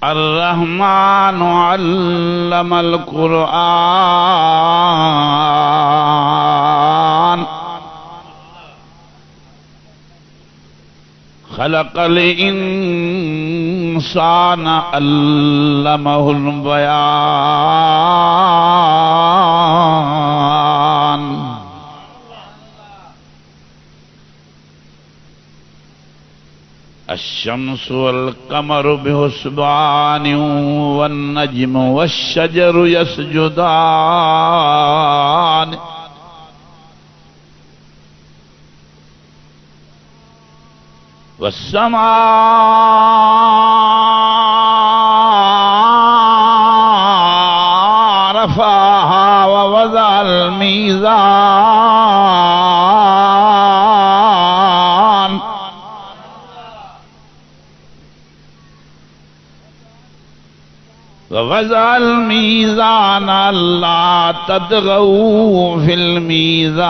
الرحمن علم القرآن خلق الإنسان علمه البيان الشمس والقمر بحسبان والنجم والشجر يسجدان والسماء رفعها ووضع الميزان ووضع الميزان ألا تطغوا في الميزان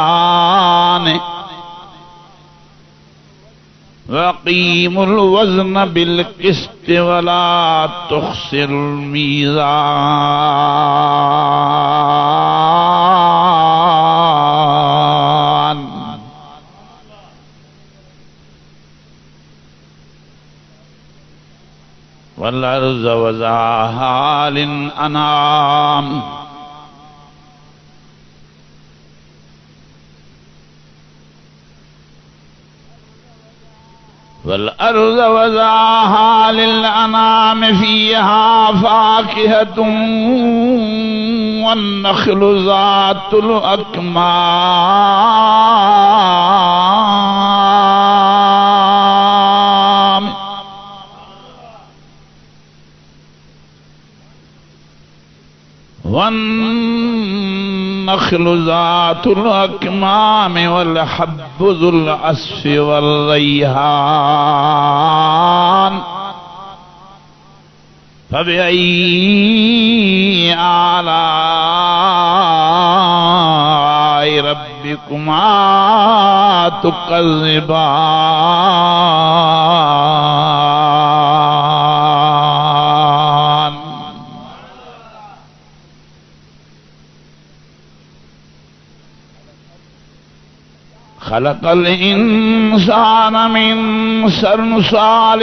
وأقيموا الوزن بالقسط ولا تخسروا الميزان والأرض وضعها للأنعام والأرض وضعها للأنعام فيها فاكهة والنخل ذات الأكمام والنخل ذات الأكمام والحب ذو العصف والريحان فبأي آلاء ربكما تكذبان خلق الإنسان من صلصال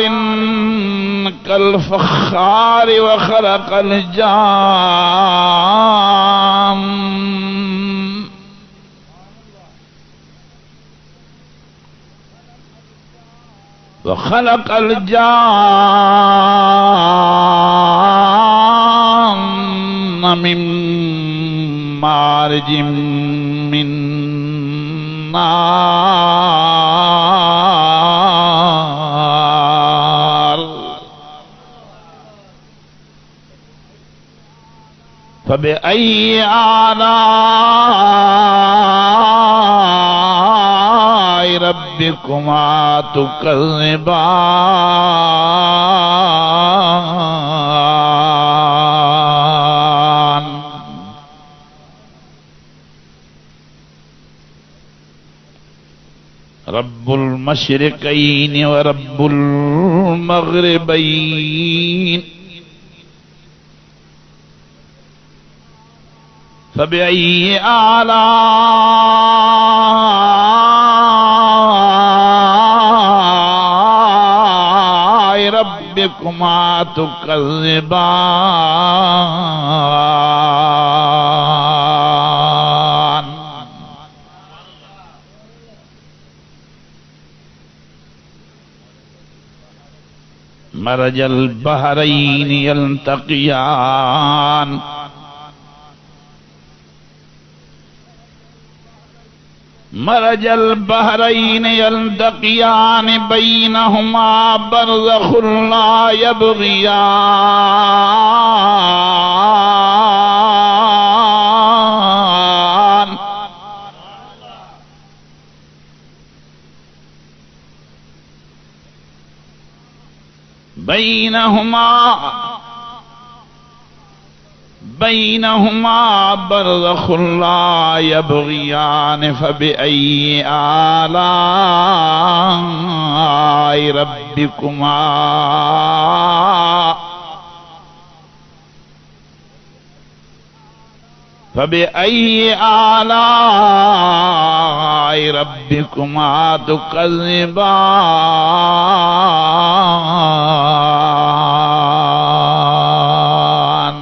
كالفخار وخلق الجان من مارج من نار فبأي آلاء ربكما تكذبان رب المشرقين ورب المغربين فبأي آلاء ربكما تكذبان مرج البحرين يلتقيان مرج البحرين يلتقيان بينهما برزخ لا يبغيان بينهما برزخ لا يبغيان فبأي آلاء ربكما فبأي آلاء ربكما تكذبان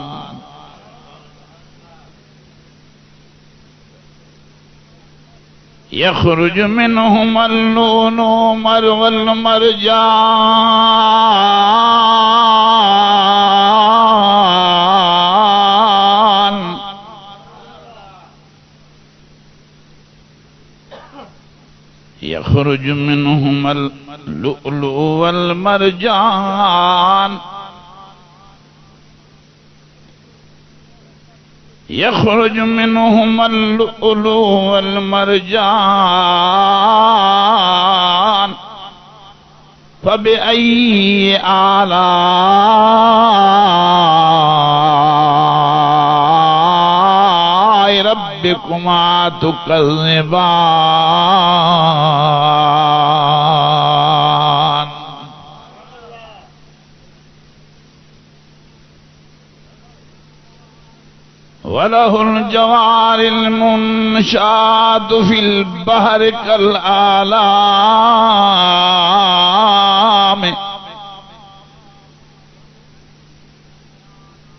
يخرج منهما اللؤلؤ والمرجان يخرج منهما اللؤلؤ والمرجان يخرج منهما اللؤلؤ والمرجان فبأي آلاء ربكما تكذبان وله الجوار المنشآت في البحر كالأعلام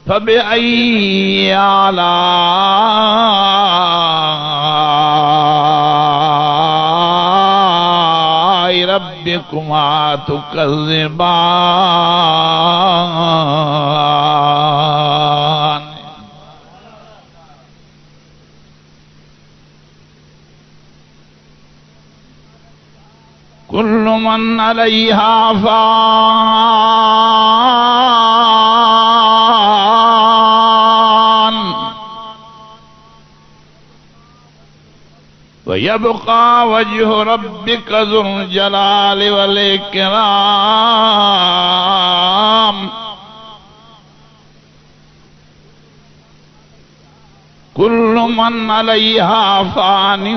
فبأي آلاء ربكما تكذبان كل من عليها فان ويبقى وجه ربك ذو الجلال والإكرام كل من عليها فان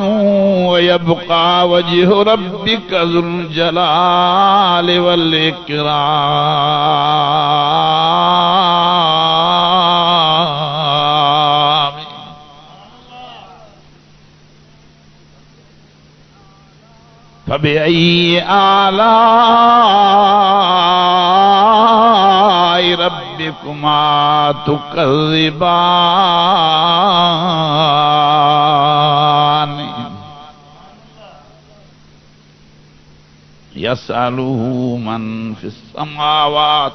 ويبقى وجه ربك ذو الجلال والإكرام فبأي آلاء ربكما تكذبان يسأله من في السماوات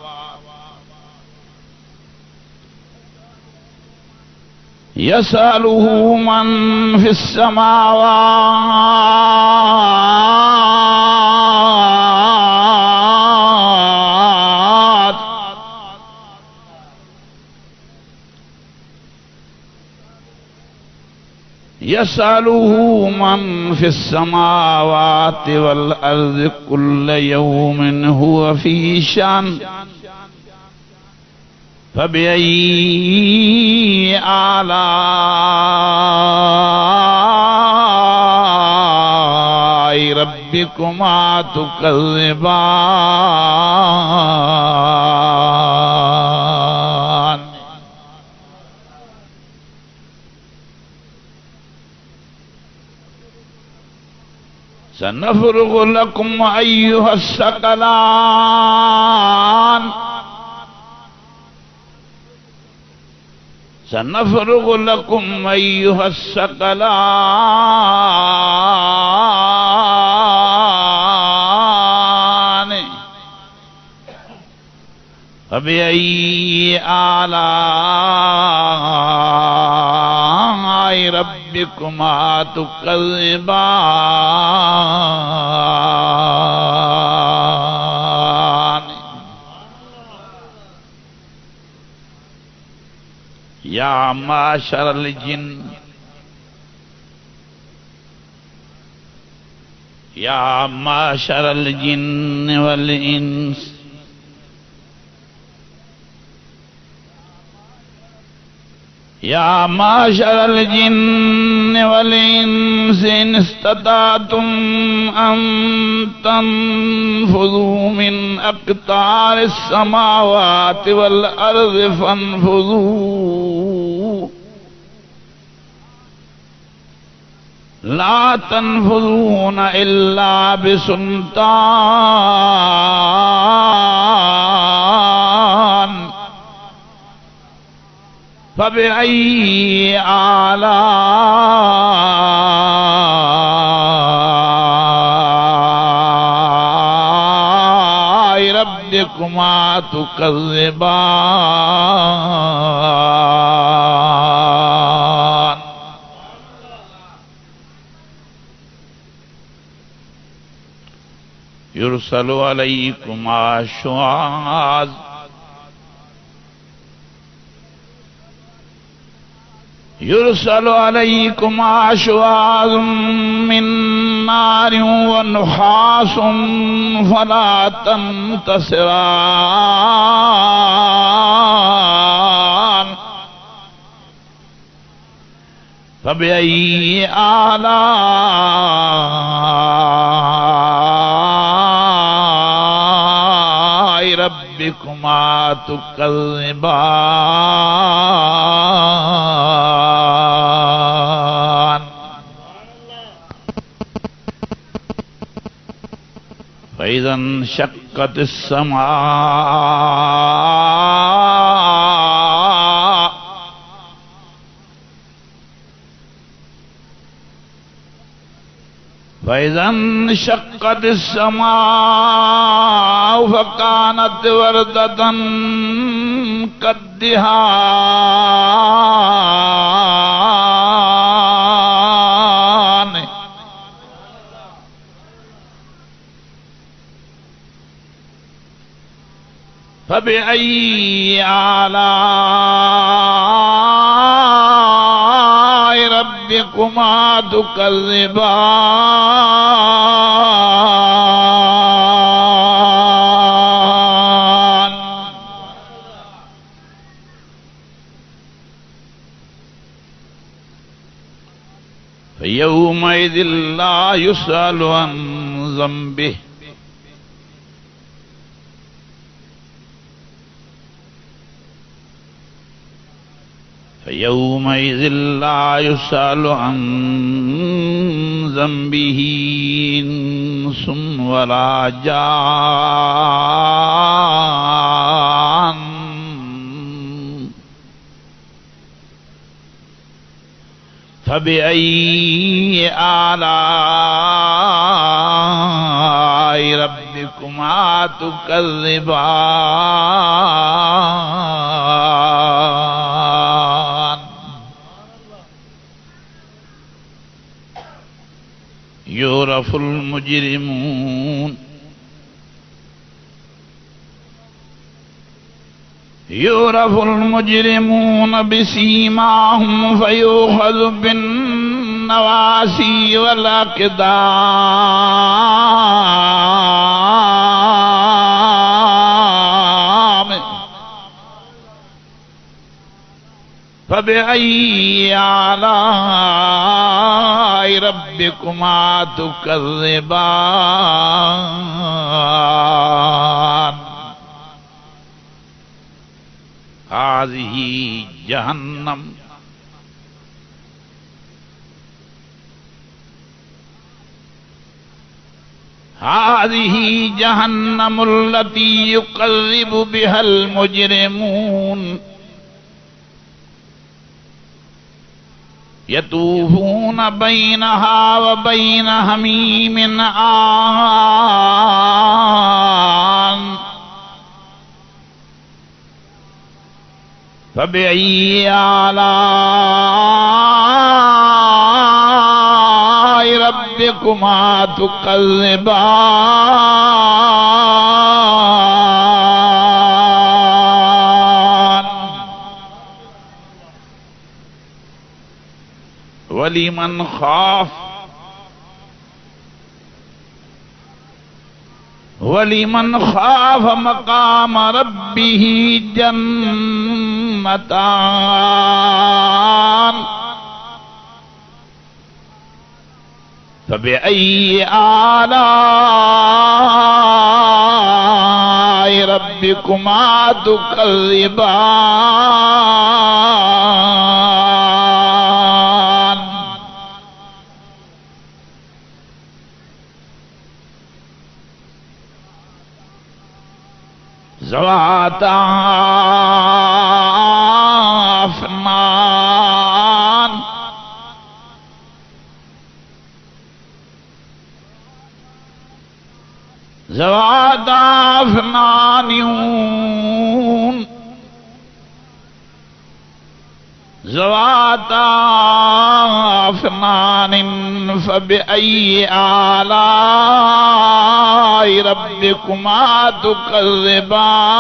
يسأله من في السماوات يسأله من في السماوات والأرض كل يوم هو في شأن فبأي آلاء ربكما تكذبان سنفرغ لكم أيها الثقلان سنفرغ لكم أيها الثقلان فبأي آلاء ربكما تكذبان يا معشر الجن يا معشر الجن والإنس يا معشر الجن والإنس إن استطعتم أن تنفذوا من أقطار السماوات والأرض فانفذوا لا تنفذون إلا بسلطان فبأي آلاء ربكما تكذبان يرسل عليكما شواظ يرسل عليكما شواظ من نار ونحاس فلا تنتصران فبأي آلاء ربكما تكذبان فإذا انشقت السماء فإذا انشقت السماء فكانت وردة كالدهان فبأي آلاء ربكما تكذبان فيومئذ لا يسأل عن ذنبه فيومئذ لا يسأل عن ذنبه إنس ولا جان فبأي آلاء ربكما تكذبان يعرف المجرمون بسيماهم فيؤخذ بالنواسي والأقدام فبأي آلاء ربكما تكذبان هذه جهنم التي يكذب بها المجرمون يطوفون بينها وبين حميم آن فبأي آلاء ربكما تكذبان ولمن خاف مقام ربه جنتان فبأي آلاء ربكما تكذبان ذواتا افنان ذواتا افنان ذواتا افنان فبأي آلاء ربكما تكذبان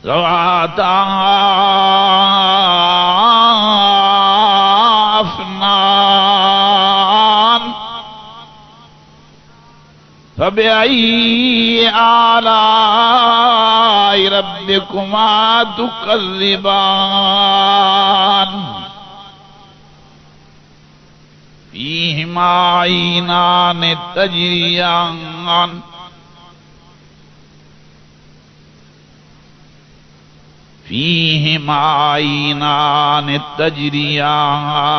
ذواتا افنان فبأي آلاء ربكما تكذبان فيهما عينان تجريان فيهما عينان تجريان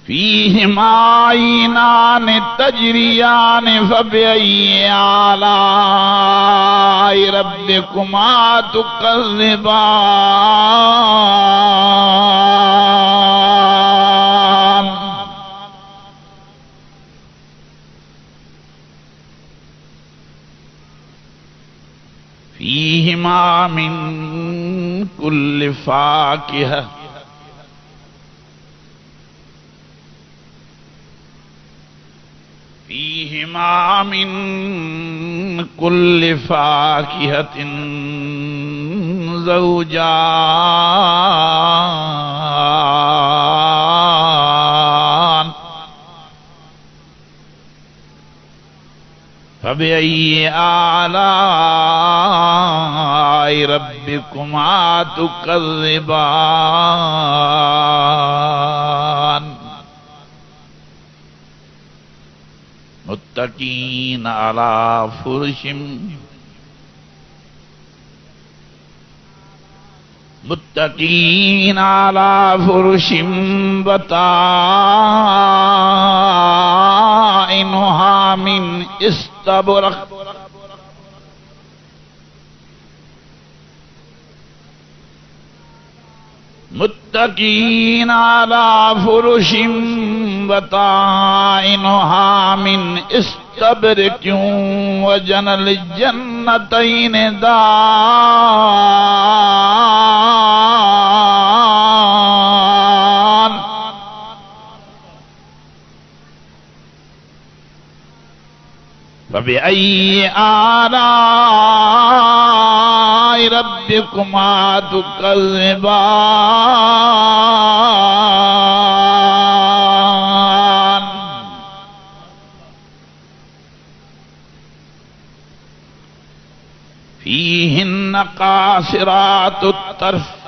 فيهما عينان تجريان فبأي آلاء ربكما تكذبان فيهما من كل فاكهة فيهما من كل فاكهة زوجان فبأي آلاء ربكما تكذبان متكئين على فرش متكئين على فرش بطائنها من استبرق متكئين على فرش بطائنها من استبرق وجنى الجنتين دان فبأي آلاء ربكما تكذبان فيهن قاصرات الطرف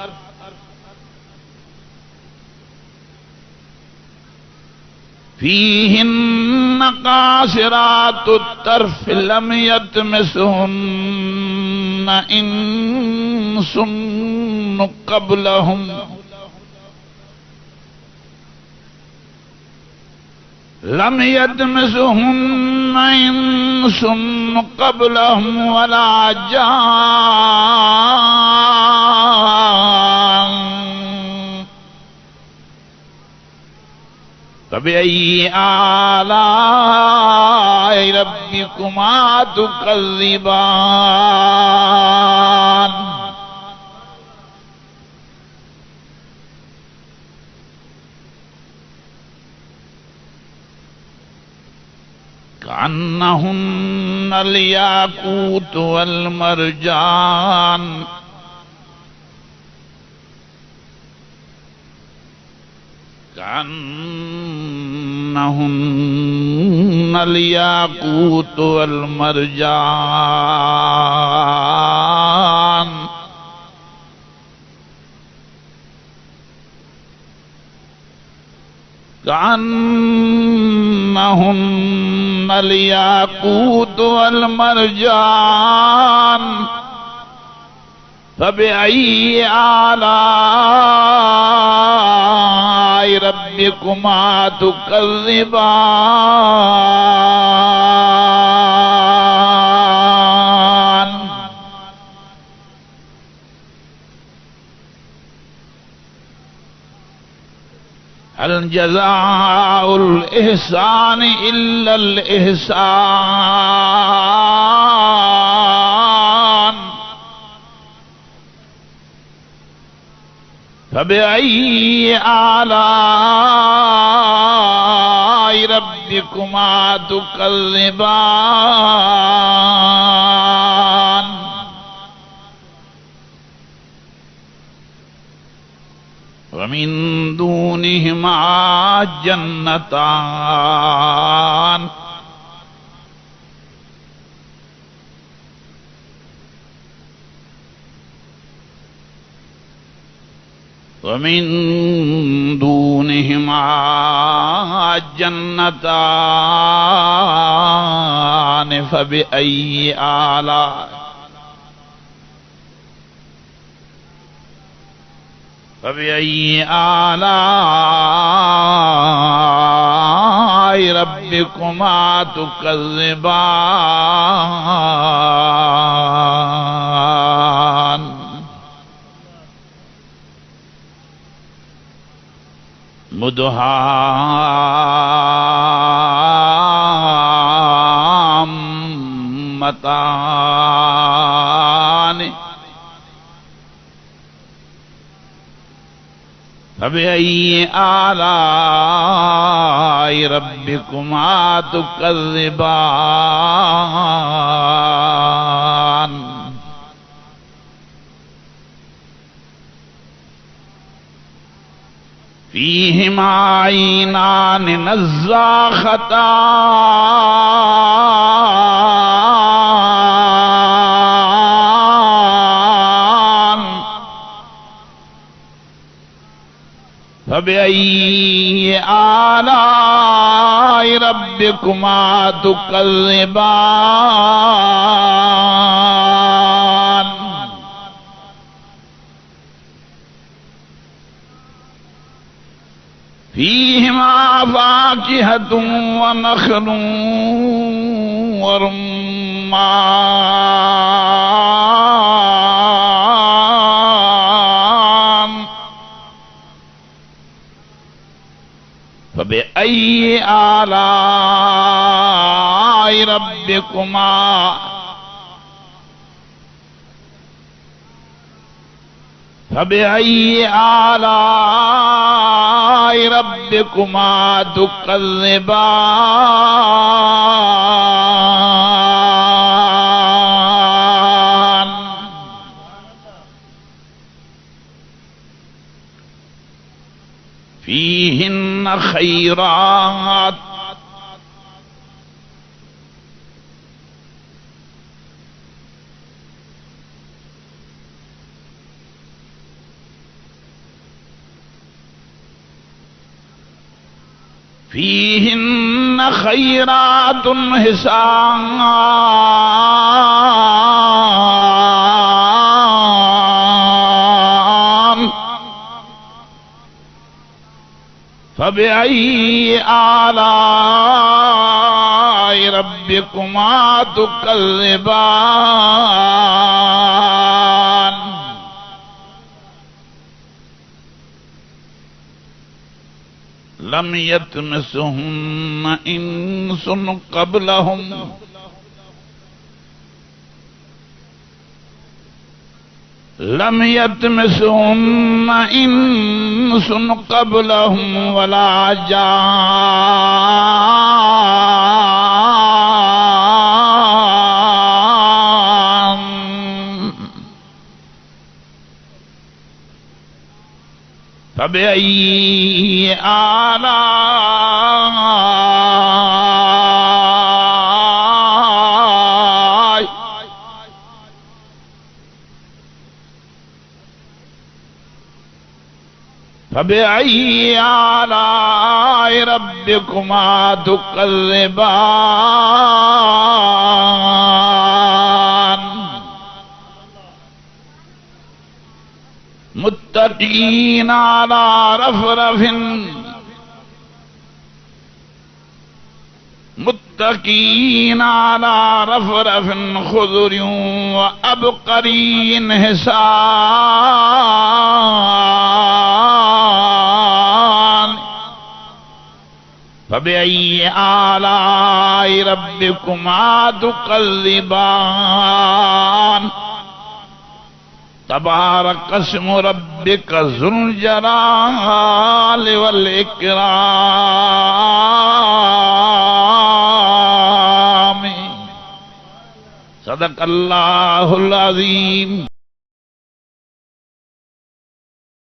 فيهن قاصرات الطرف لم يطمثهن إنس قبلهم لم يطمثهن إنس قبلهم ولا جان فبأي آلاء ربكما تكذبان كأنهن الياقوت والمرجان كأنهن الياقوت والمرجان كأنهن الياقوت والمرجان فبأي آلاء ربكما تكذبان هل جزاء الإحسان إلا الإحسان فبأي آلاء ربكما تكذبان ومن دونهما جنتان ومن دونهما جنتان فبأي آلاء ربكما تكذبان مدهامتان فبأي آلاء ربكما تكذبان فيهما عينان نزاختان فبأي آلاء ربكما تكذبان فيهما فاكهة ونخل ورمان فبأي آلاء ربكما تكذبان فيهن خيرات فيهن خيرات حسان فبأي آلاء ربكما تكذبان لم يطمثهن إنس قبلهم لم يطمثهن إنس قبلهم ولا جان فبأي آلاء فبأي آلاء ربكما تكذبان متكئين على رفرف متكئين على رفرف خضر وأبقري حسان فبأي آلاء ربكما تكذبان تبارك اسم ربك ذو الجلال والإكرام صدق اللہ العظیم.